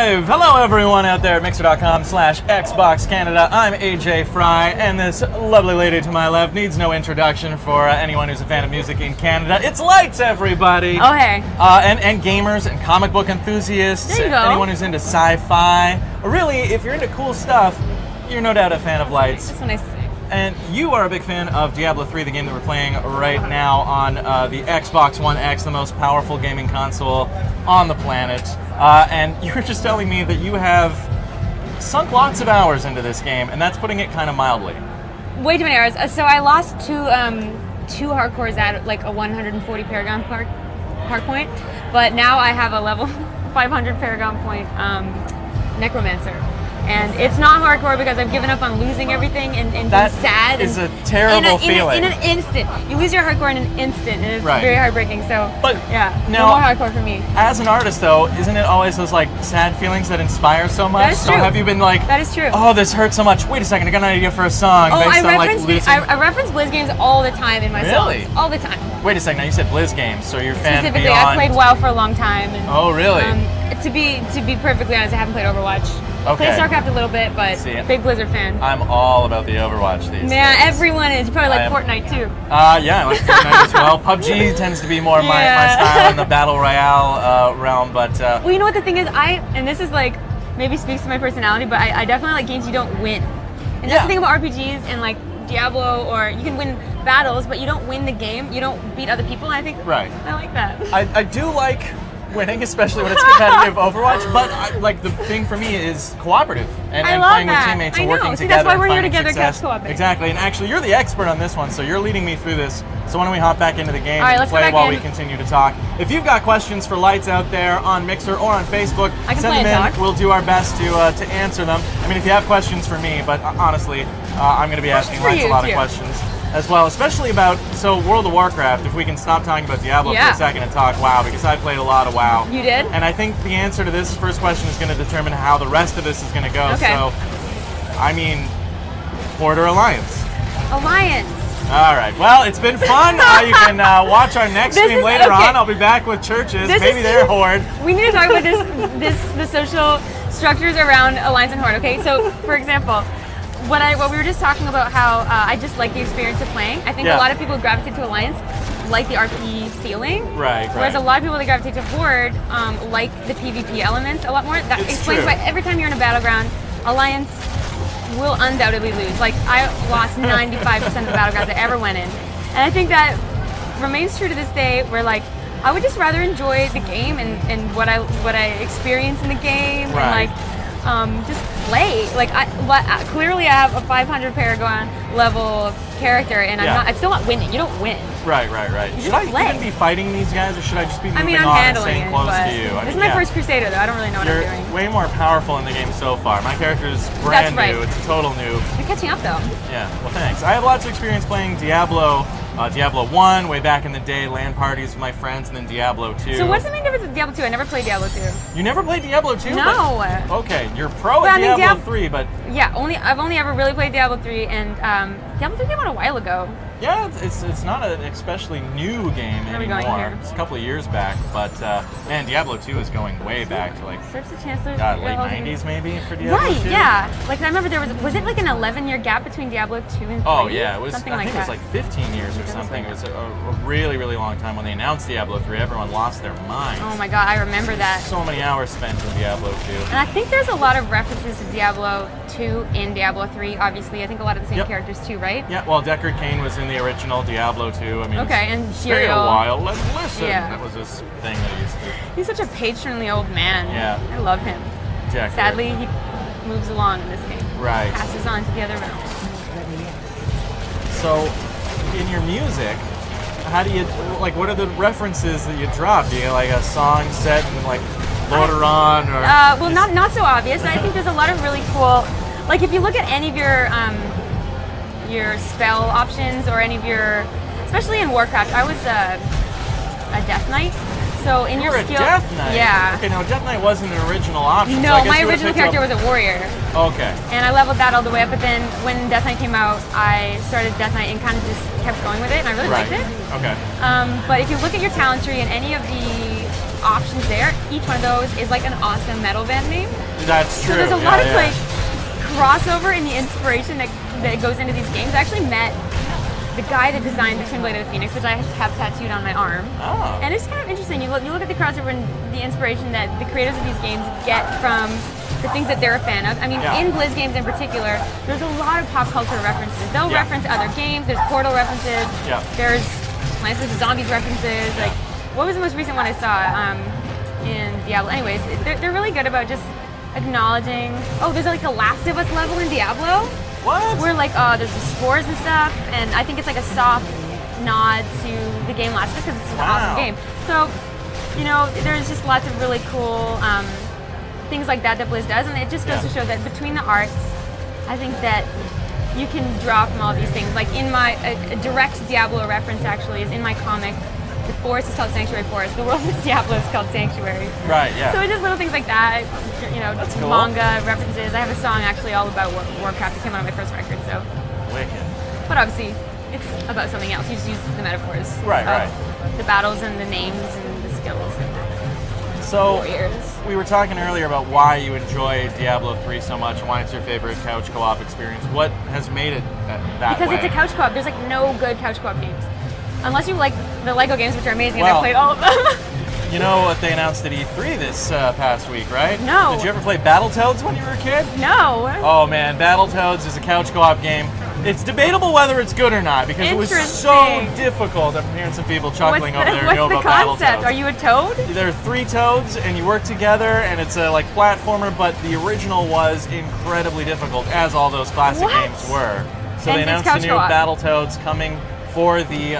live! Hello everyone out there at Mixer.com/Xbox Canada. I'm AJ Fry, and this lovely lady to my left needs no introduction for anyone who's a fan of music in Canada. It's Lights, everybody! Oh, hey. And gamers and comic book enthusiasts, there you go. Anyone who's into sci-fi, or really, if you're into cool stuff, you're no doubt a fan of Lights. That's so nice to say. And you are a big fan of Diablo III, the game that we're playing right now on the Xbox One X, the most powerful gaming console on the planet. And you were just telling me that you have sunk lots of hours into this game, and that's putting it kind of mildly. Way too many hours. So I lost two hardcores at like a 140 Paragon hard point, but now I have a level 500 Paragon point Necromancer. And it's not hardcore because I've given up on losing everything and being sad. That is a terrible feeling. In an instant. You lose your hardcore in an instant, and it's right. very heartbreaking. So, but yeah, now, no more hardcore for me. As an artist, though, isn't it always those like sad feelings that inspire so much? That is true. So have you been like, that is true. Oh, this hurts so much. Wait a second, I got an idea for a song based on like losing. I reference Blizz games all the time in my songs. All the time. Wait a second, now you said Blizz games, so you're a fan specifically, beyond... I played WoW for a long time. And, oh, really? To be perfectly honest, I haven't played Overwatch. Okay. Played StarCraft a little bit, but big Blizzard fan. I'm all about the Overwatch these days. Yeah, everyone is. You probably like Fortnite too. Yeah, I like Fortnite as well. PUBG tends to be more my style in the Battle Royale realm, but... Well, you know what the thing is? And this is like, maybe speaks to my personality, but I definitely like games you don't win. And that's the thing about RPGs and like Diablo, or you can win battles, but you don't win the game. You don't beat other people, and I think I like that. I do like winning, especially when it's competitive Overwatch, but like the thing for me is cooperative and playing with teammates and working together. That's why we're here together, co-oping. Exactly, and actually you're the expert on this one, so you're leading me through this. So why don't we hop back into the game and play while we continue to talk. If you've got questions for Lights out there on Mixer or on Facebook, send them in. We'll do our best to answer them. I mean, if you have questions for me, but honestly, I'm going to be asking Lights a lot of questions as well, especially about, World of Warcraft, if we can stop talking about Diablo for a second and talk WoW, because I played a lot of WoW. You did? And I think the answer to this first question is going to determine how the rest of this is going to go. Okay. So, I mean, Horde or Alliance? Alliance. All right. Well, it's been fun. You can watch our next stream later on. I'll be back with churches. Maybe they're Horde. We need to talk about the social structures around Alliance and Horde. Okay, so for example, what we were just talking about, how I just like the experience of playing. I think a lot of people who gravitate to Alliance like the RP feeling. Right. Whereas a lot of people that gravitate to Horde like the PvP elements a lot more. That explains why every time you're in a battleground, Alliance will undoubtedly lose. Like, I lost 95% of the battlegrounds I ever went in. And I think that remains true to this day, where like, I would just rather enjoy the game and what I experience in the game, and like just play. Like, clearly I have a 500 Paragon level character, and I'm still not winning. You don't win. Right. Should I even be fighting these guys, or should I just be moving I'm on and handling staying close to you? This is my first Crusader, though. I don't really know what I'm doing. You're way more powerful in the game so far. My character is brand new. It's a total noob. You're catching up, though. Yeah, well, thanks. I have lots of experience playing Diablo 1 way back in the day, LAN parties with my friends, and then Diablo 2. So what's the main difference with Diablo 2? I never played Diablo 2. You never played Diablo 2? No. Okay, you're pro at Diablo 3, but... Yeah, I've only ever really played Diablo 3, and Diablo 3 came out a while ago. Yeah, it's not an especially new game anymore. It's a couple of years back, but man, Diablo 2 is going way back to like Search the Chancellor's late 90s maybe for Diablo 2. Right, yeah. Like, I remember was it like an 11-year gap between Diablo 2 and 3? Oh yeah, it was. Something I think it was like 15 years or something. It was a really, really long time. When they announced Diablo 3, everyone lost their minds. Oh my god, I remember that. So many hours spent in Diablo 2. And I think there's a lot of references to Diablo 2 in Diablo 3, obviously. I think a lot of the same characters too, right? Yeah, well, Deckard Cain was in the original Diablo 2. I mean, and it's been a while. Let's listen. Yeah. That was his thing that he used to do. He's such a patronly old man. Yeah. I love him. Deckard. Sadly, he moves along in this game. Right. Passes on to the other realms. So, in your music, how do you, like, what are the references that you drop? Do you like a song set and like Lordaeron or? Well, not so obvious. I think there's a lot of really cool, like if you look at any of your spell options or any of your, especially in Warcraft, I was a Death Knight. So in your skill, a Death Knight? Yeah. Okay, now Death Knight wasn't an original option. No, so my original character was a warrior. Okay. And I leveled that all the way up, but then when Death Knight came out, I started Death Knight and kind of just kept going with it, and I really liked it. Okay. But if you look at your talent tree and any of the options there. Each one of those is like an awesome metal band name. That's true. So there's a lot of like crossover in the inspiration that goes into these games. I actually met the guy that designed the Twin Blade of the Phoenix, which I have tattooed on my arm. Oh. And it's kind of interesting. You look at the crossover and the inspiration that the creators of these games get from the things that they're a fan of. I mean, in Blizz games in particular, there's a lot of pop culture references. They'll reference other games. There's Portal references. There's Plants vs. Zombies references. Like, what was the most recent one I saw in Diablo? Anyways, they're really good about just acknowledging. Oh, there's like a Last of Us level in Diablo. What? Where like there's the spores and stuff, and I think it's like a soft nod to the game Last of Us because it's an awesome game. So, you know, there's just lots of really cool things like that Blizz does, and it just goes to show that between the arts, I think that you can draw from all these things. Like in my a direct Diablo reference actually is in my comic. The forest is called Sanctuary Forest. The world of Diablo is called Sanctuary. Right, yeah. So it's just little things like that, you know, cool. Manga references. I have a song actually all about Warcraft. It came out on my first record, so. Wicked. But obviously, it's about something else. You just use the metaphors. Right. The battles and the names and the skills. So, warriors. We were talking earlier about why you enjoy Diablo 3 so much and why it's your favorite couch co-op experience. What has made it that way? Because it's a couch co-op. There's like no good couch co-op games. Unless you like the Lego games, which are amazing, and I played all of them. You know what they announced at E3 this past week, right? No. Did you ever play Battletoads when you were a kid? No. Oh man, Battletoads is a couch co-op game. It's debatable whether it's good or not because it was so difficult. I'm hearing some people chuckling over there who know about Battletoads. What's the concept? Are you a toad? There are 3 toads and you work together and it's a like platformer, but the original was incredibly difficult, as all those classic games were. So they announced the new Battletoads coming for the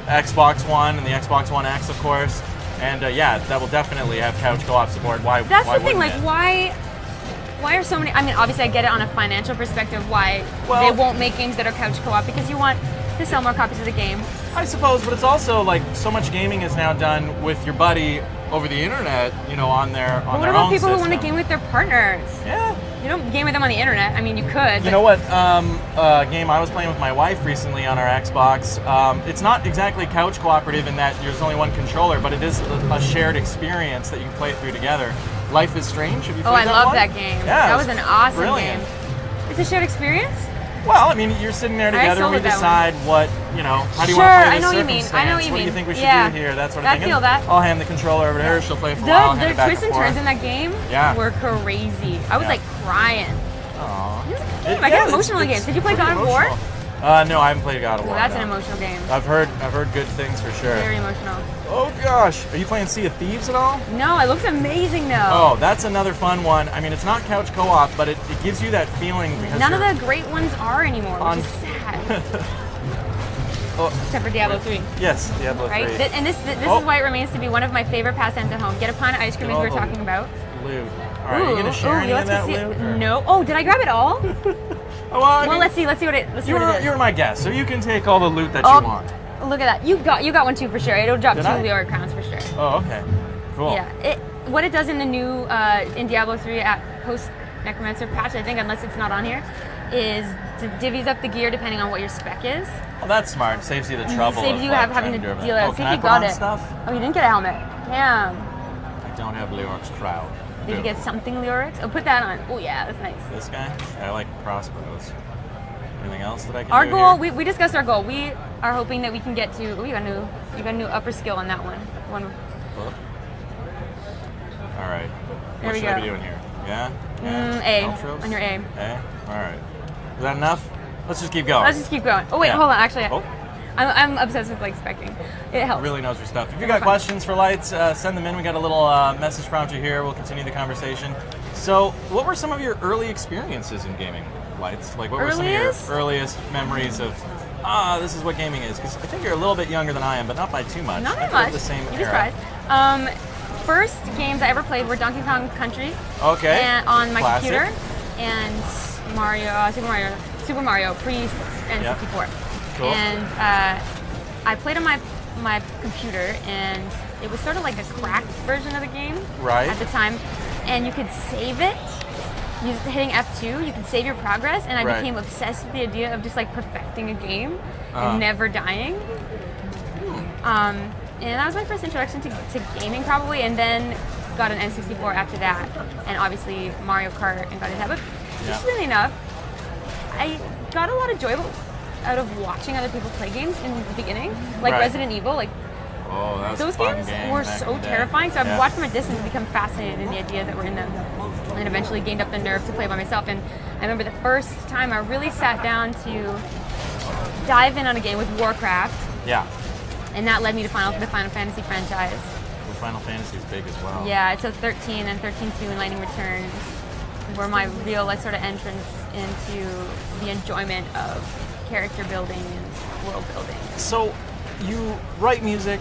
Xbox One and the Xbox One X, of course. And that will definitely have couch co-op support. That's the thing, like why are so many, I mean, obviously I get it on a financial perspective why they won't make games that are couch co-op because you want to sell more copies of the game. I suppose, but it's also like so much gaming is now done with your buddy over the internet, you know, on their own system. What about people who want to game with their partners? Yeah. You don't game with them on the internet. I mean, you could. You know what? A game I was playing with my wife recently on our Xbox. It's not exactly couch cooperative in that there's only one controller, but it is a shared experience that you can play through together. Life is Strange. Have you played that one? I love that game. Yeah, that was an awesome game. It's a shared experience? Well, I mean, you're sitting there together and we decide what, you know, how do you want to play this circumstance? I know what you mean. What do you think we should do here? That sort of thing. I feel that. I'll hand the controller over to her. She'll play for a while. The twists and turns in that game were crazy. I was like crying. Aww. I get emotional games. Did you play God of War? No, I haven't played God of War. That's an emotional game. I've heard good things for sure. Very emotional. Oh gosh, are you playing Sea of Thieves at all? No, it looks amazing though. Oh, that's another fun one. I mean, it's not couch co-op, but it gives you that feeling because none of the great ones are anymore, which is sad. Except for Diablo 3. Yes, Diablo 3. Right? And this is why it remains to be one of my favorite pastimes at home. Get a pint of ice cream, as we were talking about. Loot. All right, are you gonna share any of that loot? No. Oh, did I grab it all? Well, let's see what it is. You're my guest, so you can take all the loot that you want. Look at that. You got one too for sure. It'll drop 2 Leora crowns for sure. Oh, okay. Cool. Yeah. What it does in the new in Diablo 3 at post Necromancer patch, I think, unless it's not on here, is divvies up the gear depending on what your spec is. Oh, that's smart. Saves you the trouble. Saves you having to deal with it. See if you got it. Oh, you didn't get a helmet. Damn. I don't have Leoric's Crowd. Did you get something Leoric's? Oh, put that on. Oh yeah, that's nice. This guy? I like crossbows. Anything else that I can do? Our goal, here? we discussed our goal. We are hoping that we can get to. Oh, you got a new upper skill on that one. All right. There we go. What should I be doing here? Yeah? A. Outros? On your A. A? All right. Is that enough? Let's just keep going. Let's just keep going. Oh, wait, hold on. Actually, I'm obsessed with like specking. It helps. Really knows your stuff. If you got questions for Lights, send them in. We got a little message prompter here. We'll continue the conversation. So, what were some of your early experiences in gaming, Lights? Like, what were some of your earliest memories of, this is what gaming is? Because I think you're a little bit younger than I am, but not by too much. Not that much. The same You'd be surprised. First games I ever played were Donkey Kong Country. Okay. And on my computer, and Super Mario pre-N64. Cool. And I played on my computer, and it was sort of like a cracked version of the game at the time. And you could save it. Hitting F2, you could save your progress, and I became obsessed with the idea of just like perfecting a game and never dying. And that was my first introduction to gaming, probably, and then got an N64 after that, and obviously Mario Kart, and got into that. But interestingly enough, I got a lot of joy out of watching other people play games in the beginning, like Resident Evil. Like, those games were so terrifying. So I've watched from a distance and become fascinated in the ideas that were in them, and eventually gained up the nerve to play by myself. And I remember the first time I really sat down to dive in on a game was Warcraft. Yeah. And that led me to the Final Fantasy franchise. Well, Final Fantasy is big as well. Yeah, so 13 and 13-2 and Lightning Returns were my real sort of entrance into the enjoyment of character building and world building. So you write music,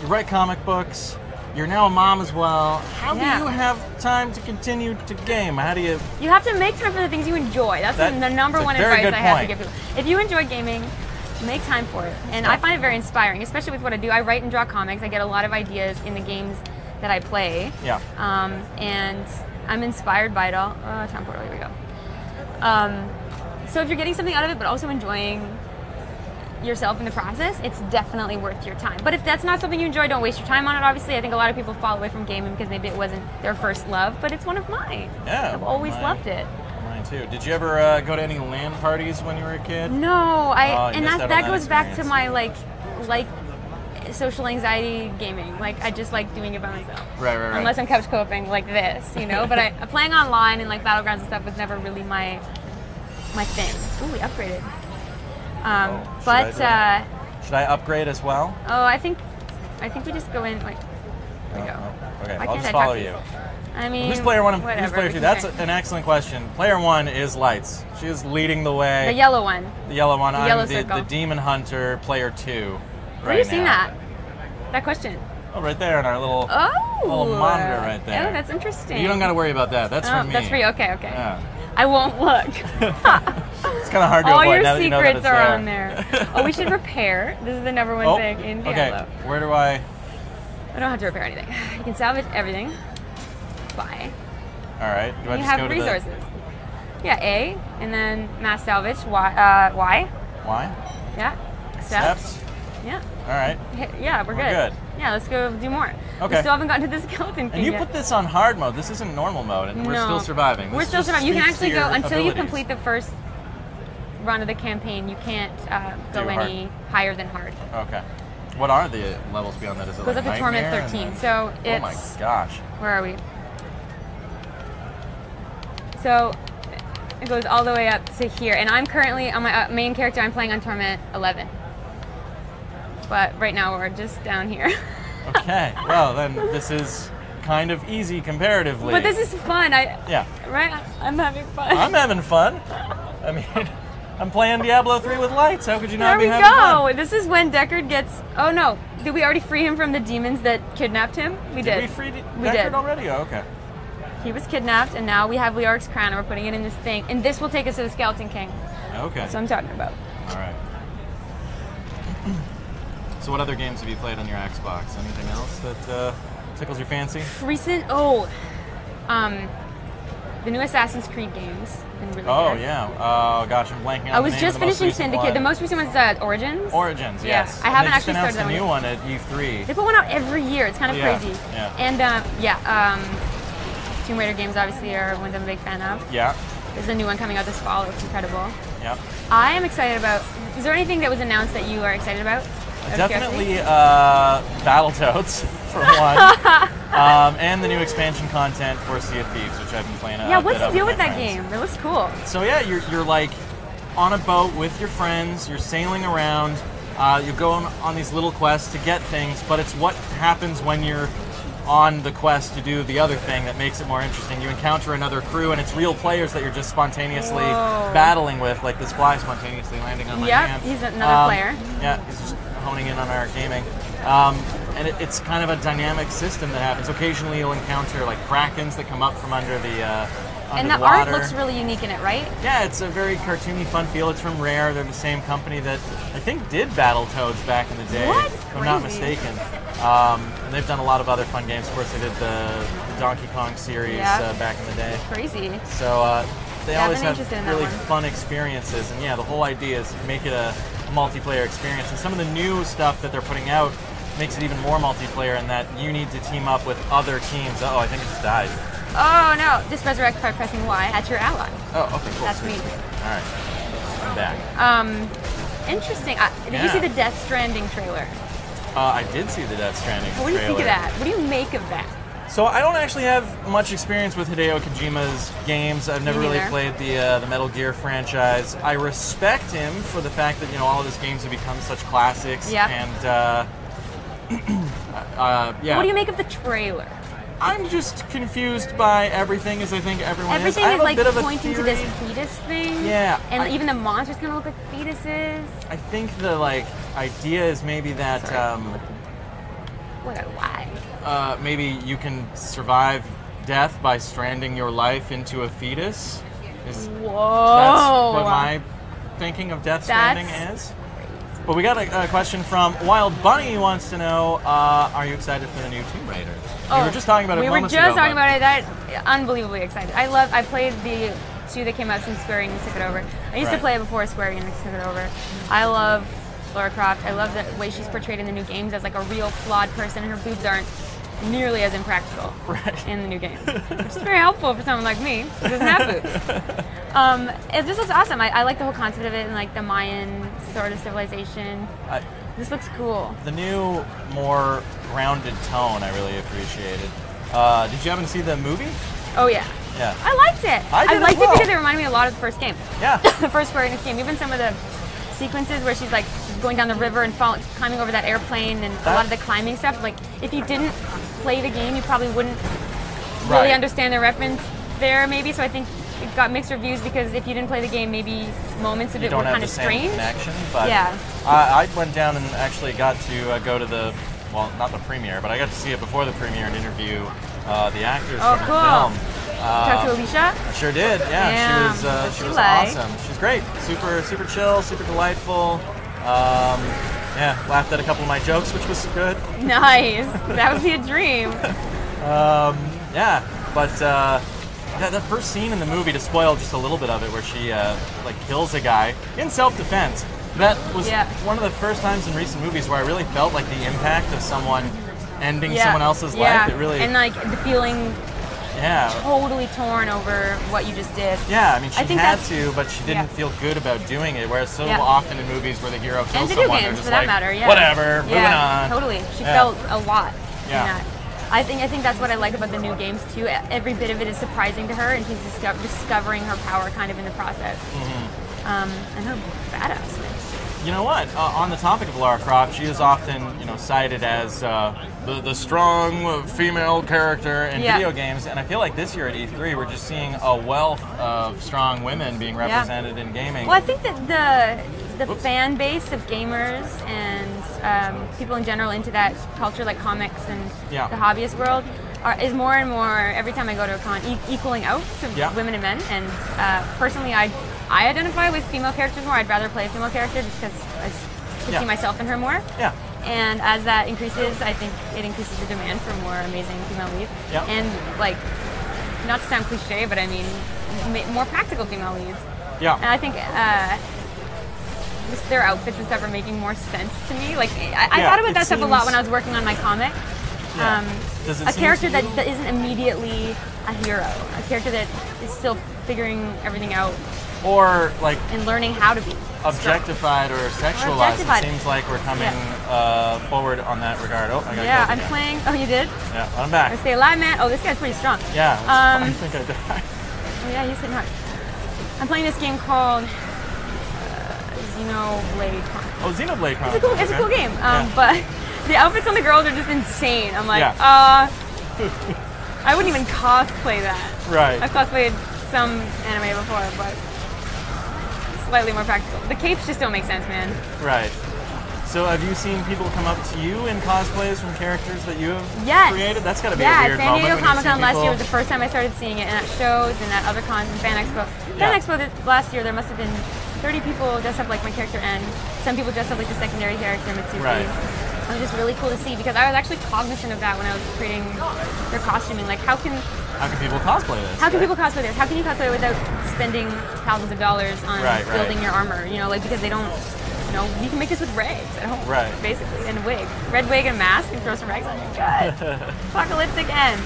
you write comic books, you're now a mom as well. How do you have time to continue to game? How do you... You have to make time for the things you enjoy. That's the number one advice I have to give people. If you enjoy gaming, make time for it. And I find it very inspiring, especially with what I do. I write and draw comics. I get a lot of ideas in the games that I play. Yeah. And I'm inspired by it all. Time portal, here we go. So if you're getting something out of it, but also enjoying yourself in the process, it's definitely worth your time. But if that's not something you enjoy, don't waste your time on it, obviously. I think a lot of people fall away from gaming because maybe it wasn't their first love, but it's one of mine. Yeah. I've always loved it. Too. Did you ever go to any LAN parties when you were a kid? No, and that goes back to my like social anxiety gaming. Like I just like doing it by myself. Right. Unless I'm couch co-oping like this, you know. But playing online and like Battlegrounds and stuff was never really my thing. Ooh, we upgraded. Should I upgrade as well? Oh, I think we just go in. Like, there we go. Okay, I'll just follow you. I mean, who's player one and who's player two? That's an excellent question. Player one is Lights. She is leading the way. The yellow one. The yellow one. I'm the Demon Hunter, player two. Where are you seeing that question? Oh, right there in our little monitor right there. Oh, that's interesting. You don't got to worry about that. That's for me. That's for you. Okay. Yeah. I won't look. It's kind of hard to avoid. All your now that you know that secrets are on there. Oh, we should repair. This is the number one thing in Diablo. Okay, where do I don't have to repair anything. You can salvage everything. Buy. All right. Do I you just have go to resources. Yeah, A, and then mass salvage. Y. Y? Yeah. Accept. Yeah. All right. Yeah, we're good. Yeah, let's go do more. Okay. We still haven't gotten to the skeleton king And you yet. put this on hard mode. This isn't normal mode, and we're still surviving. We're still surviving. You can actually go until you complete the first run of the campaign. You can't go any higher than hard. Okay. What are the levels beyond that? Is it goes up to Torment 13. So it's... Oh my gosh. Where are we? So it goes all the way up to here, and I'm currently on my main character. I'm playing on Torment 11, but right now we're just down here. Okay, well then this is kind of easy comparatively. But this is fun. Yeah. Right? I'm having fun. I'm having fun. I mean, I'm playing Diablo 3 with Lights. How could you not be having fun? There we go. This is when Deckard gets... Oh no, did we already free him from the demons that kidnapped him? We did. Did we free Deckard already? Oh, okay. He was kidnapped, and now we have Leoric's crown, and we're putting it in this thing. And this will take us to the Skeleton King. Okay. That's what I'm talking about. All right. So what other games have you played on your Xbox? Anything else that tickles your fancy? Recent? The new Assassin's Creed games. Really good. Yeah. Oh, gosh, I'm blanking on I was just finishing Syndicate. One. The most recent one's Origins. Origins, yes. I haven't actually started that one. They just announced a new one at E3. They put one out every year. It's kind of crazy. Yeah. And, Tomb Raider games obviously are ones I'm a big fan of. Yeah. There's a new one coming out this fall. It's incredible. Yeah. I am excited about... Is there anything that was announced that you are excited about? Definitely Battletoads, for one. And the new expansion content for Sea of Thieves, which I've been playing. Yeah, what's the deal with that game? It looks cool. So yeah, you're like on a boat with your friends, you're sailing around, you go on these little quests to get things, but it's what happens when you're on the quest to do the other thing that makes it more interesting. You encounter another crew, and it's real players that you're just spontaneously battling with, like this fly spontaneously landing on my hand. He's another player. Yeah, he's just honing in on our gaming. And it's kind of a dynamic system that happens. Occasionally you'll encounter like krakens that come up from under the and the art looks really unique in it, right? Yeah, it's a very cartoony, fun feel. It's from Rare. They're the same company that I think did Battletoads back in the day, if I'm not mistaken. And they've done a lot of other fun games. Of course, they did the Donkey Kong series back in the day. Crazy. So they always have really fun experiences. And yeah, the whole idea is to make it a multiplayer experience. And some of the new stuff that they're putting out makes it even more multiplayer in that you need to team up with other teams. Oh, I think it just died. Oh no, just resurrect by pressing Y at your ally. Oh, okay, cool. That's me. All right, I'm back. Interesting. Did you see the Death Stranding trailer? I did see the Death Stranding trailer. What do you think of that? What do you make of that? So I don't actually have much experience with Hideo Kojima's games. I've never really played the Metal Gear franchise. I respect him for the fact that all of his games have become such classics. Yep. And yeah. What do you make of the trailer? I'm just confused by everything, as I think everyone is. Everything is like pointing to this fetus thing. Yeah. And even the monsters kind of look like fetuses. I think the idea is maybe that why? maybe you can survive death by stranding your life into a fetus. Whoa. That's what my thinking of Death Stranding is. But we got a question from Wild Bunny, who wants to know, are you excited for the new Tomb Raider? We were just talking about it moments ago. We were just talking about it. That unbelievably excited. I played the 2 that came out since Square Enix took it over. I used to play it before Square Enix took it over. I love Lara Croft. I love the way she's portrayed in the new games as like a real flawed person, and her boobs aren't nearly as impractical in the new games, which is very helpful for someone like me who doesn't have boobs. It just looks awesome. I like the whole concept of it and like the Mayan sort of civilization. This looks cool. The new, more grounded tone I really appreciated. Did you happen to see the movie? Oh yeah. Yeah. I liked it. I liked it because it reminded me a lot of the first game. Yeah. The first Square Enix game. Even some of the sequences where she's like going down the river and climbing over that airplane, and a lot of the climbing stuff. Like if you didn't play the game, you probably wouldn't really understand the reference there. Maybe so. I think it got mixed reviews because if you didn't play the game, maybe moments of it were kind of strange. Connection, but yeah. I went down and actually got to go to the not the premiere, but I got to see it before the premiere and interview the actors from the film. Talked to Alicia? I sure did. Yeah, she was awesome. She's great. Super chill, super delightful. Yeah, laughed at a couple of my jokes, which was good. Nice. That would be a dream. Yeah, but the first scene in the movie, to spoil just a little bit of it, where she kills a guy in self-defense. That was one of the first times in recent movies where I really felt like the impact of someone ending someone else's life. It really and like the feeling. Totally torn over what you just did. Yeah, I mean, she had to, but she didn't feel good about doing it. Whereas so often in movies where the hero kills someone, they're just for that matter, whatever, moving on. Totally. She felt a lot in that. I think that's what I like about the new games too. Every bit of it is surprising to her, and she's discovering her power kind of in the process. And her badassness. You know what? On the topic of Lara Croft, she is often, cited as the strong female character in video games, and I feel like this year at E3 we're just seeing a wealth of strong women being represented in gaming. Well, I think that the fan base of gamers and people in general into that culture, like comics and the hobbyist world, is more and more, every time I go to a con, equaling out to women and men. And personally, I identify with female characters more. I'd rather play a female character just because I can see myself in her more. Yeah. And as that increases, I think it increases the demand for more amazing female leads. Yeah. And like, not to sound cliche, but I mean, more practical female leads. Yeah. And I think just their outfits and stuff are making more sense to me. Like, I thought about that stuff a lot when I was working on my comic. A character that isn't immediately a hero. A character that is still figuring everything out. Or like and learning how to be objectified or sexualized. It seems like we're coming forward on that regard. Oh, I got I'm playing. Oh, you did? Yeah, I'm back. I stay alive, man. Oh, this guy's pretty strong. Yeah. I think I died. Oh yeah, he's hitting hard. I'm playing this game called Xenoblade Chronicles. Oh, Xenoblade Chronicles. It's a cool game. But the outfits on the girls are just insane. I'm like, I wouldn't even cosplay that. Right. I've cosplayed some anime before, but slightly more practical. The capes just don't make sense, man. Right. So have you seen people come up to you in cosplays from characters that you have created? That's got to be a weird moment. San Diego Comic-Con last year was the first time I started seeing it, and at shows and at other cons and Fan Expo. Fan Expo last year, there must have been 30 people dressed up like my character, and some people dressed up like the secondary character, Mitsuki. Right. It was just really cool to see, because I was actually cognizant of that when I was creating their costuming. Like, how can people cosplay this? How can people cosplay this? How can you cosplay without spending thousands of dollars on building your armor? Because they don't you know, you can make this with rags at home, right? Basically, and a wig, red wig and mask, and throw some rags on your god. Apocalyptic end.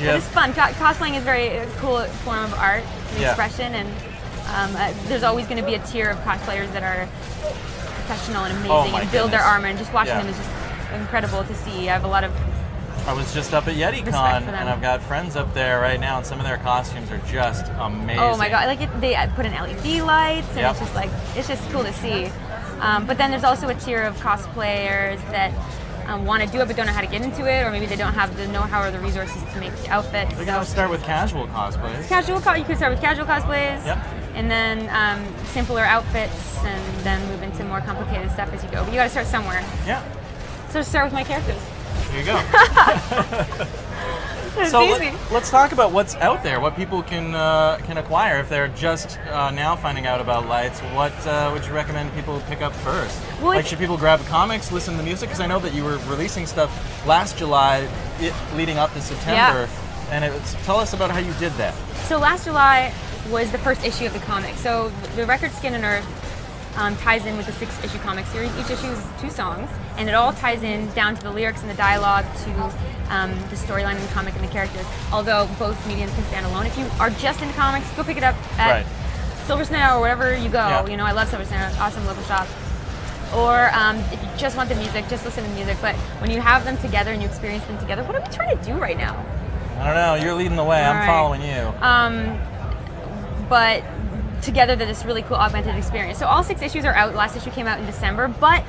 Yep. It's fun. Cosplaying is a very cool form of art and expression, and there's always going to be a tier of cosplayers that are professional and amazing and build their armor, and just watching them is just incredible to see. I have a lot of I was just up at YetiCon, and I've got friends up there right now, and some of their costumes are just amazing. Oh my god! Like they put in LED lights, and it's just cool to see. But then there's also a tier of cosplayers that want to do it but don't know how to get into it, or maybe they don't have the know-how or the resources to make the outfits. We gotta start with casual cosplays. You can start with casual cosplays. Yep. And then simpler outfits, and then move into more complicated stuff as you go. But you gotta start somewhere. Yeah. So start with my characters. There you go. So let's talk about what's out there, what people can acquire if they're just now finding out about lights. What would you recommend people pick up first? Well, like, should people grab comics, listen to the music? Because I know that you were releasing stuff last July, leading up to September, and tell us about how you did that. So last July was the first issue of the comic. So the record Skin and Earth ties in with the 6-issue comic series. Each issue is 2 songs, and it all ties in down to the lyrics and the dialogue, to the storyline in the comic and the characters. Although both mediums can stand alone. If you are just into comics, go pick it up at Silver Snail or wherever you go. Yeah. You know, I love Silver Snail, awesome local shop. Or if you just want the music, just listen to the music. But when you have them together and you experience them together, what are we trying to do right now? I don't know. You're leading the way. I'm following you. But together they're this really cool augmented experience. So all 6 issues are out. Last issue came out in December, but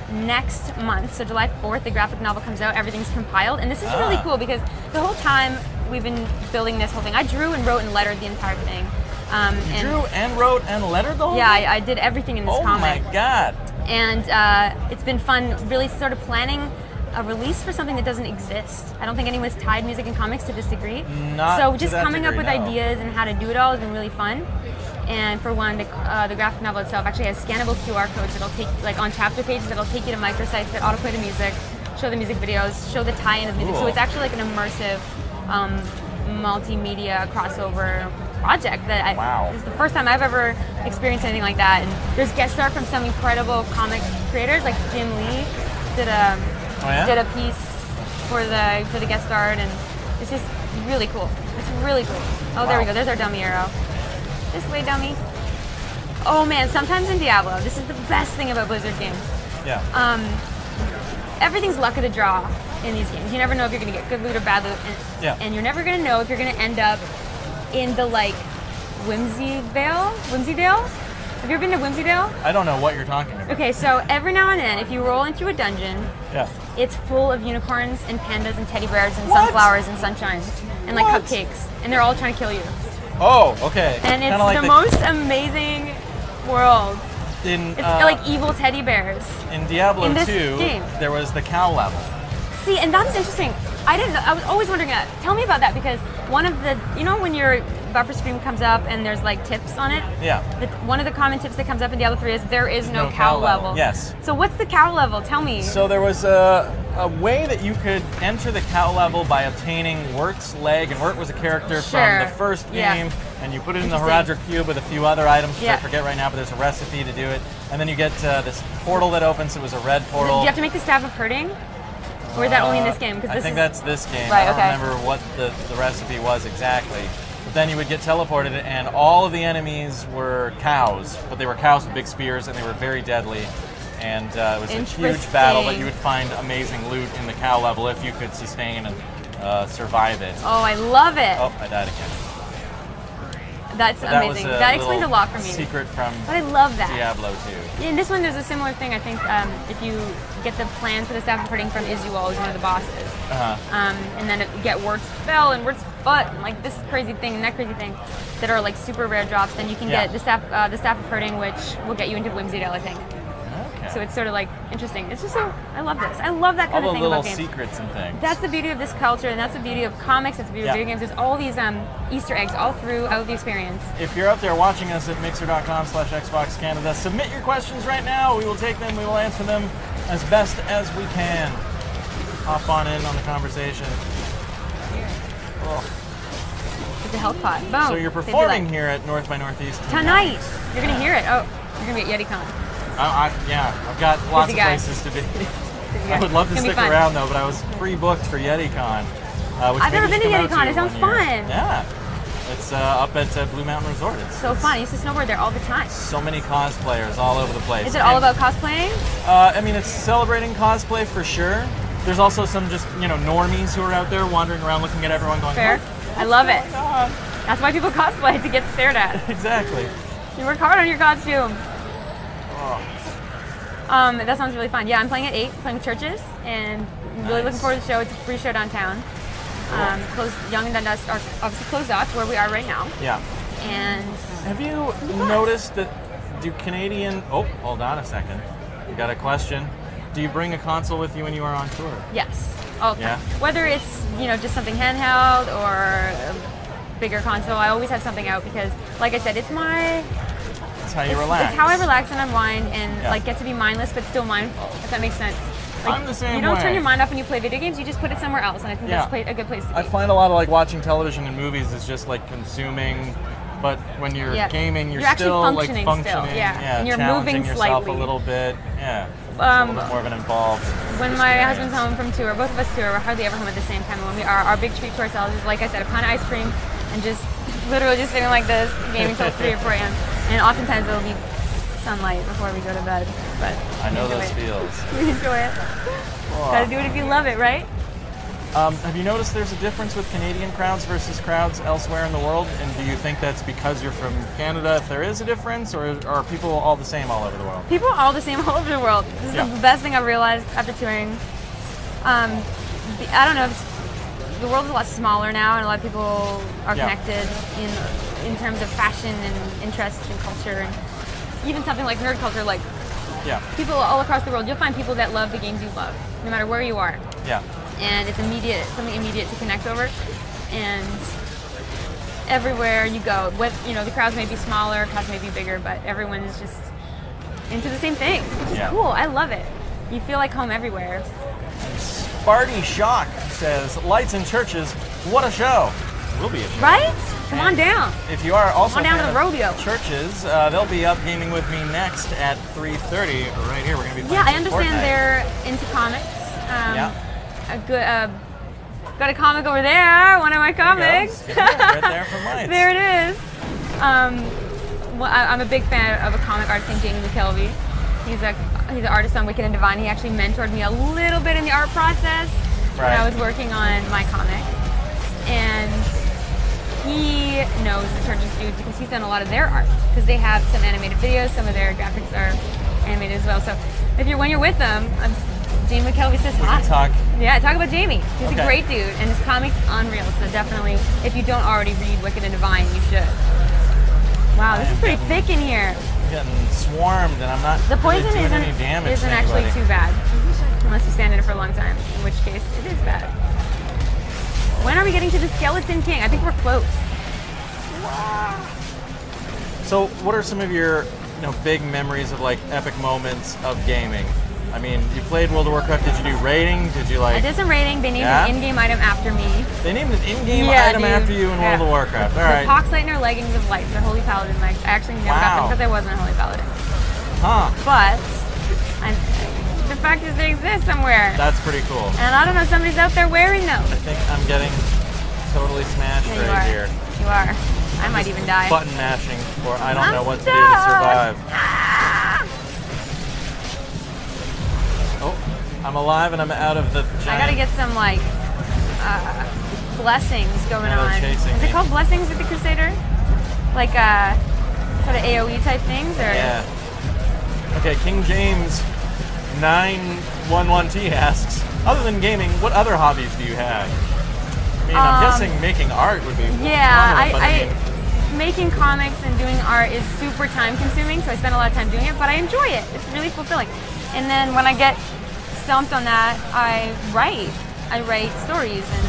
next month, so July 4th, the graphic novel comes out. Everything's compiled, and this is really cool because the whole time we've been building this whole thing, I drew and wrote and lettered the entire thing. You drew and wrote and lettered the whole thing? Yeah, I did everything in this comic. Oh my god. And it's been fun really sort of planning a release for something that doesn't exist. I don't think anyone's tied music and comics to this degree. So just coming up with ideas and how to do it all has been really fun. And for one, the graphic novel itself actually has scannable QR codes that'll take, like on chapter pages, that'll take you to microsites that autoplay the music, show the music videos, show the tie-in of music. So it's actually like an immersive multimedia crossover project that this is the first time I've ever experienced anything like that. And there's guest art from some incredible comic creators, like Jim Lee did a piece for the guest art, and it's just really cool. It's really cool. Oh, there we go. There's our dummy arrow. This way, dummy. Oh man, sometimes in Diablo, this is the best thing about Blizzard games. Yeah. Everything's luck of the draw in these games. You never know if you're going to get good loot or bad loot, and you're never going to know if you're going to end up in the like Whimsydale. Have you ever been to Whimsydale? I don't know what you're talking about. Okay, so every now and then, if you roll into a dungeon, it's full of unicorns and pandas and teddy bears and sunflowers and sunshines and like cupcakes, and they're all trying to kill you. Oh, okay. And it's like the most amazing world. It's like evil teddy bears. In Diablo 2, there was the cow level. See, and that's interesting. I didn't know. I was always wondering that. Tell me about that, because one of the, you know, when your buffer screen comes up and there's like tips on it? Yeah. One of the common tips that comes up in Diablo 3 is there is no cow level. Yes. So what's the cow level? Tell me. So there was a way that you could enter the cow level by obtaining Wirt's leg, and Wirt was a character from the first game, and you put it in the Heradra cube with a few other items, which I forget right now, but there's a recipe to do it. And then you get this portal that opens. It was a red portal. Do you have to make the Staff of Hurting? Or is that only in this game? I think that's this game. Right, I don't remember what the recipe was exactly. But then you would get teleported, and all of the enemies were cows, but they were cows with big spears, and they were very deadly. And it was a huge battle, but you would find amazing loot in the cow level if you could sustain and survive it. Oh, I love it. Oh, I died again. That's amazing. That explains a lot for me. Secret from but I love that. Diablo 2. In this one, there's a similar thing. I think if you get the plan for the Staff of Hurting from Izual, who's one of the bosses, and then get Wirt's spell and Wirt's butt, and like this crazy thing and that crazy thing, that are like super rare drops, then you can get the Staff of Hurting, which will get you into Whimsydale, I think. Okay. So it's sort of like interesting. It's just I love this. I love that kind of thing about games. All the little secrets and things. That's the beauty of this culture, and that's the beauty of comics. That's the beauty of video games. There's all these Easter eggs all throughout the experience. If you're out there watching us at mixer.com/Xbox Canada, submit your questions right now. We will take them. We will answer them as best as we can. Hop on in on the conversation. It's a health pot. Boom. So you're performing here at North by Northeast tonight. You're going to hear it. Oh, you're going to be at YetiCon. Yeah, I've got lots of places to be. I would love to stick around though, but I was pre-booked for YetiCon. I've never been to YetiCon. It sounds fun. Yeah. It's up at Blue Mountain Resort. It's so fun. I used to snowboard there all the time. So many cosplayers all over the place. Is it all about cosplaying? I mean, it's celebrating cosplay for sure. There's also some just, normies who are out there wandering around looking at everyone going, fair. Oh, I love it. God. That's why people cosplay, to get stared at. Exactly. You work hard on your costume. Oh. That sounds really fun. Yeah, I'm playing at 8, playing with churches, and really looking forward to the show. It's a free show downtown. Young and Dundas are obviously closed off where we are right now. Yeah. And have you noticed that oh, hold on a second. You got a question. Do you bring a console with you when you are on tour? Yes. All the time. Yeah. Whether it's, just something handheld or a bigger console, I always have something out because, like I said, it's how you relax. It's how I relax and unwind and get to be mindless but still mindful, if that makes sense. I'm the same way. You don't turn your mind off when you play video games, you just put it somewhere else, and I think that's a good place to be. I find a lot of watching television and movies is just consuming, but when you're gaming, you're still functioning. Yeah, and you're challenging moving yourself slightly. a little bit. Yeah, it's a little bit more of an involved When my husband's home from tour, both of us tour, we're hardly ever home at the same time. And when we are, our big treat to ourselves is, like I said, a pint of ice cream and just literally just sitting like this, gaming until 3 or 4 a.m. And oftentimes it'll be sunlight before we go to bed. But I know those feels. We enjoy it. Gotta do it if you love it, right? Have you noticed there's a difference with Canadian crowds versus crowds elsewhere in the world? And do you think that's because you're from Canada, if there is a difference, or are people all the same all over the world? People are all the same all over the world. This is the best thing I've realized after touring. I don't know, the world is a lot smaller now, and a lot of people are connected in terms of fashion and interests and culture, and even something like nerd culture, people all across the world. You'll find people that love the games you love, no matter where you are. Yeah. And it's something immediate to connect over. And everywhere you go, the crowds may be smaller, crowds may be bigger, but everyone is just into the same thing, which is cool. I love it. You feel like home everywhere. Sparty Shock says, lights in churches, what a show. Will be a show. Right? Come on down. If you are also down to the rodeo. Churches, they'll be up gaming with me next at 3:30 right here. We're going to be playing I understand they're into comics. Got a comic over there, one of my comics. Right there from Lights. There it is. I'm a big fan of a comic artist named Jamie McKelvey. He's an artist on Wicked and Divine. He actually mentored me a little bit in the art process when I was working on my comic. And he knows the Churches dude because he's done a lot of their art. Because they have some animated videos, some of their graphics are animated as well. So when you're with them, Jamie McKelvey says hi. Talk about Jamie. He's a great dude, and his comics unreal. So definitely, if you don't already read Wicked and Divine, you should. Wow, this is pretty thick in here. I'm getting swarmed, and I'm not the poison doing any damage. Isn't actually too bad, unless you stand in it for a long time. In which case, it is bad. When are we getting to the Skeleton King? I think we're close. Wow. So, what are some of your big memories of epic moments of gaming? I mean, you played World of Warcraft. Did you do raiding? Did you I did some raiding. They named an in-game item after me. They named an in-game item after you in World of Warcraft. All right. Poxlightner leggings with lights. They're Holy Paladin legs. I actually never got them because I wasn't a Holy Paladin. Huh. But the fact is they exist somewhere. That's pretty cool. And I don't know, somebody's out there wearing them. I think I'm getting totally smashed here. You are. I might even die. Button mashing, or I don't know what to do to survive. Oh, I'm alive and I'm out of the giant... I gotta get some, blessings going on. Is it called blessings with the Crusader? Sort of AoE type things? Or? Yeah. Okay, King James 911T asks, other than gaming, what other hobbies do you have? I mean, I'm guessing making art would be one of them, making comics and doing art is super time consuming, so I spend a lot of time doing it, but I enjoy it. It's really fulfilling. And then when I get stumped on that, I write stories, and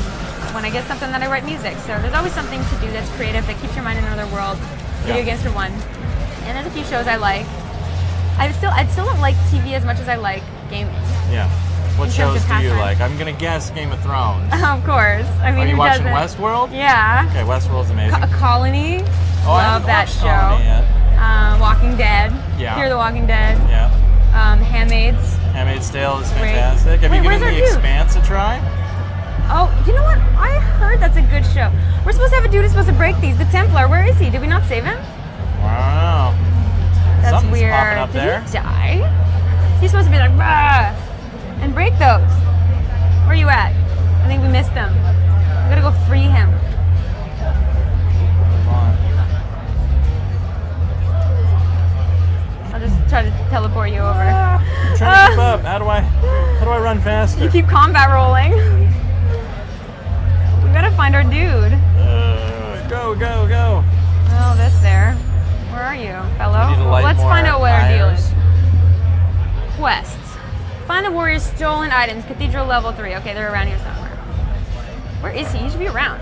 when I get something, then I write music. So there's always something to do that's creative, that keeps your mind in another world. Video games for one. And there's a few shows I like. I still don't like TV as much as I like gaming. Yeah. What shows do you like? I'm gonna guess Game of Thrones. Of course. I mean, are you watching Westworld? Yeah. Okay, Westworld's amazing. Colony. Love that show. Colony yet. Walking Dead. Yeah. Fear the Walking Dead. Yeah. Handmaid's. Handmaid's Tale is fantastic. Have you given The Expanse a try? Oh, you know what? I heard that's a good show. We're supposed to have a dude who's supposed to break these. The Templar, where is he? Did we not save him? Wow. That's Something's weird. popping up there. Did he die? He's supposed to be like, bah, and break those. Where are you at? I think we missed him. We gotta go free him. I'll just try to teleport you over. I'm trying to keep up. How do I run faster? You keep combat rolling. We gotta find our dude. Go, go, go. Oh, that's there. Where are you, fellow? Let's find out what our deal is. Quests. Find the warrior's stolen items. Cathedral level 3. Okay, they're around here somewhere. Where is he? He should be around.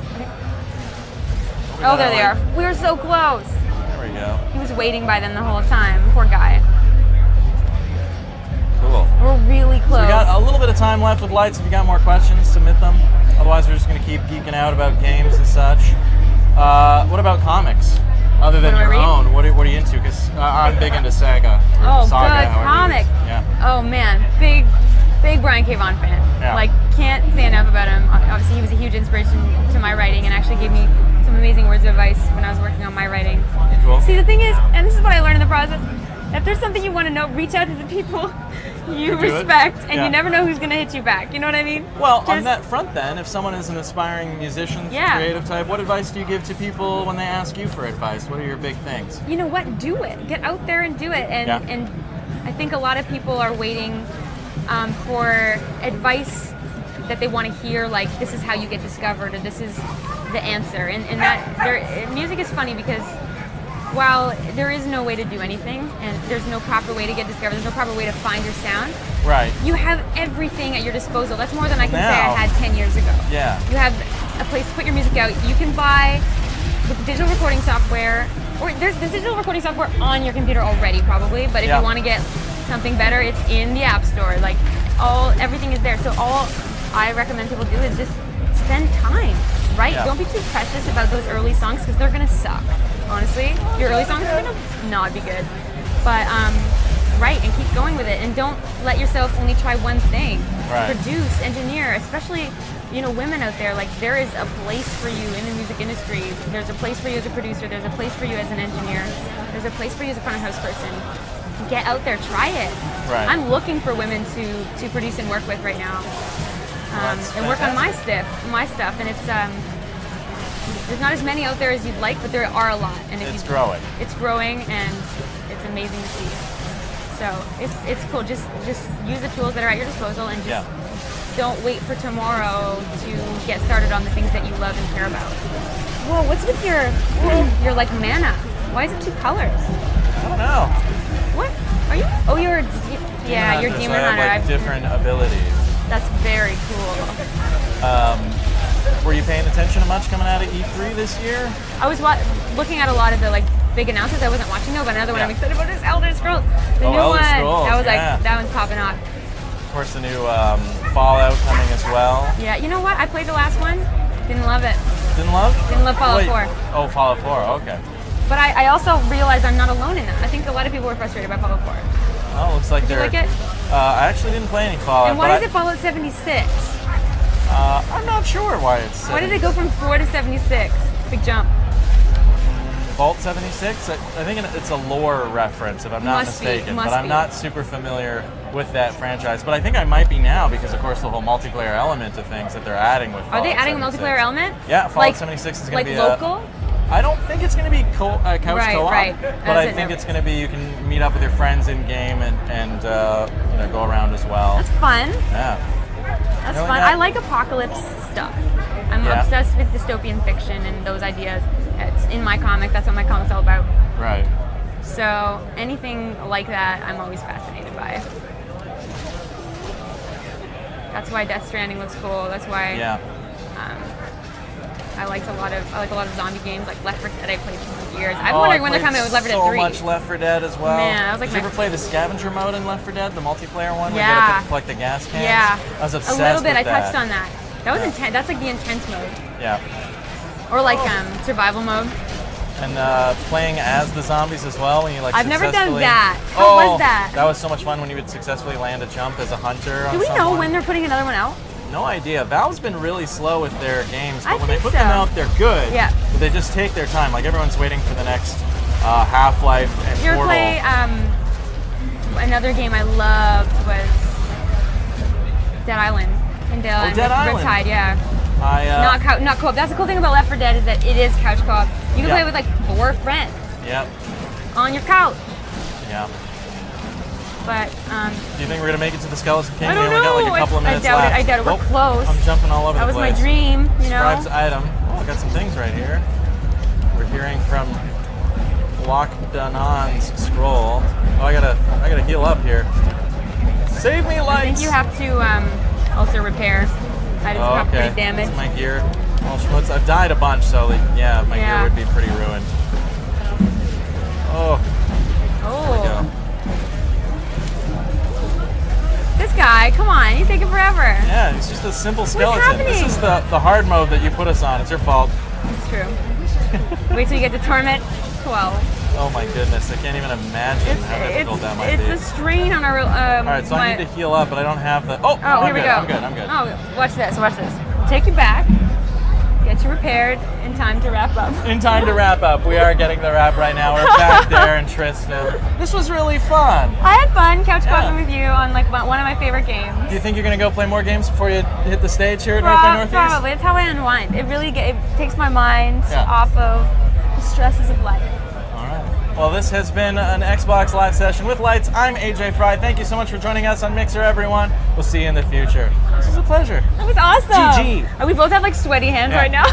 Oh, there they are. We were so close. There we go. He was waiting by them the whole time. Poor guy. Cool. We're really close. So we got a little bit of time left with lights. If you got more questions, submit them. Otherwise, we're just going to keep geeking out about games and such. What about comics? Other than your own, what are you into? Because I'm big into Saga. Oh, good comic. Yeah. Oh man, big Brian K. Vaughan fan. Yeah. Like, can't say enough about him. Obviously, he was a huge inspiration to my writing and actually gave me some amazing words of advice when I was working on my writing. Cool. See, the thing is, and this is what I learned in the process, if there's something you want to know, reach out to the people you respect, and you never know who's going to hit you back. You know what I mean? Well, on that front then, if someone is an aspiring musician, creative type, what advice do you give to people when they ask you for advice? What are your big things? You know what? Do it. Get out there and do it. And I think a lot of people are waiting for advice that they want to hear, like, this is how you get discovered, or this is the answer. And that music is funny because while there is no way to do anything, and there's no proper way to get discovered, there's no proper way to find your sound. Right. You have everything at your disposal. That's more than I can say I had 10 years ago. Yeah. You have a place to put your music out. You can buy the digital recording software, or there's digital recording software on your computer already, probably. But if you want to get something better, it's in the App Store. Like, everything is there. So all I recommend people do is just spend time. Right? Yeah. Don't be too precious about those early songs because they're gonna suck. Honestly, your early songs are gonna not be good. But write and keep going with it, and don't let yourself only try one thing. Right. Produce, engineer, especially women out there. Like, there is a place for you in the music industry. There's a place for you as a producer. There's a place for you as an engineer. There's a place for you as a front of house person. Get out there, try it. Right. I'm looking for women to produce and work with right now. And work on my stuff, and it's there's not as many out there as you'd like, but there are a lot, and it's growing. It's growing, and it's amazing to see. So it's cool. Just use the tools that are at your disposal, and just don't wait for tomorrow to get started on the things that you love and care about. Whoa, what's with your like mana? Why is it 2 colors? I don't know. What are you? Oh, you're you're Demon Hunter. I have, like, different abilities. That's very cool. Were you paying attention to much coming out of E3 this year? I was looking at a lot of the big announcements. I wasn't watching though, but another one I'm excited about is Elder Scrolls. The new Elder one. Scrolls, that was that one's popping off. Of course, the new Fallout coming as well. Yeah, you know what? I played the last one. Didn't love it. Didn't love Fallout 4. Oh, Fallout 4. Okay. But I also realized I'm not alone in that. I think a lot of people were frustrated by Fallout 4. Oh, looks like Did you like it? I actually didn't play any Fallout. And why is it Fallout 76? I'm not sure why it's 76. Why did it go from 4 to 76? Big jump. Vault 76? I think it's a lore reference, if I'm not mistaken. But I'm not super familiar with that franchise. But I think I might be now because, of course, the whole multiplayer element of things that they're adding with Fallout 76. Are they adding a multiplayer element? Yeah, Fallout 76 is going to be local? I don't think it's going to be couch co-op, but I think it's going to be you can meet up with your friends in game and go around as well. That's fun. Yeah, that's fun. I like apocalypse stuff. I'm obsessed with dystopian fiction and those ideas. It's in my comic. That's what my comic's all about. Right. So anything like that, I'm always fascinated by. That's why Death Stranding looks cool. That's why. Yeah. I like a lot of zombie games, like Left 4 Dead. I played for years. I'm wondering when they're coming out with Left 4 Dead 3. So much Left 4 Dead as well. Man, I was like, did you ever play the scavenger mode in Left 4 Dead, the multiplayer one? Yeah. Where you gotta collect the gas cans? Yeah. I was obsessed with that. A little bit. I touched on that. That was intense. That's like the intense mode. Yeah. Or like survival mode. And playing as the zombies as well when you like. I've never done that. How was that? That was so much fun when you would successfully land a jump as a hunter. Do we know when they're putting another one out? No idea. Valve's been really slow with their games, but when they put them out, they're good. Yeah. But they just take their time. Like everyone's waiting for the next Half-Life and Portal. You play another game I loved was Dead Island. Dead Island. Riptide, yeah. Not co-op. That's the cool thing about Left 4 Dead is that it is couch co-op. You can play with like 4 friends. Yep. On your couch. Yeah. But do you think we're gonna make it to the Skeleton King? I don't know. We only got like a couple of minutes left. I doubt it. We're close. I'm jumping all over the place. That was my dream, you know. Scribe's item. Oh, I got some things right here. We're hearing from Lock Danon's scroll. Oh, I gotta heal up here. Save me, lights. I think you have to also repair. I just got pretty damaged. That's my gear. Well, I've died a bunch, so yeah, my gear would be pretty ruined. Oh. There we go. This guy, come on, he's taking forever. Yeah, he's just a simple skeleton. What's happening? This is the hard mode that you put us on. It's your fault. It's true. Wait till you get to Torment 12. Oh my goodness, I can't even imagine how difficult that might be. It's a strain on our... Alright, so I need to heal up, but I don't have the... Oh, no, here we go. I'm good. Oh, watch this. Take you back. Get you repaired in time to wrap up. In time to wrap up. We are getting the wrap right now. We're back there in Tristan. This was really fun. I had fun couch co-oping with you on like one of my favorite games. Do you think you're going to go play more games before you hit the stage here at North by Northeast? Probably. It's how I unwind. It really it takes my mind off of the stresses of life. All right. Well, this has been an Xbox Live session with Lights. I'm AJ Fry. Thank you so much for joining us on Mixer, everyone. We'll see you in the future. This was a pleasure. That was awesome. GG. We both have like sweaty hands right now.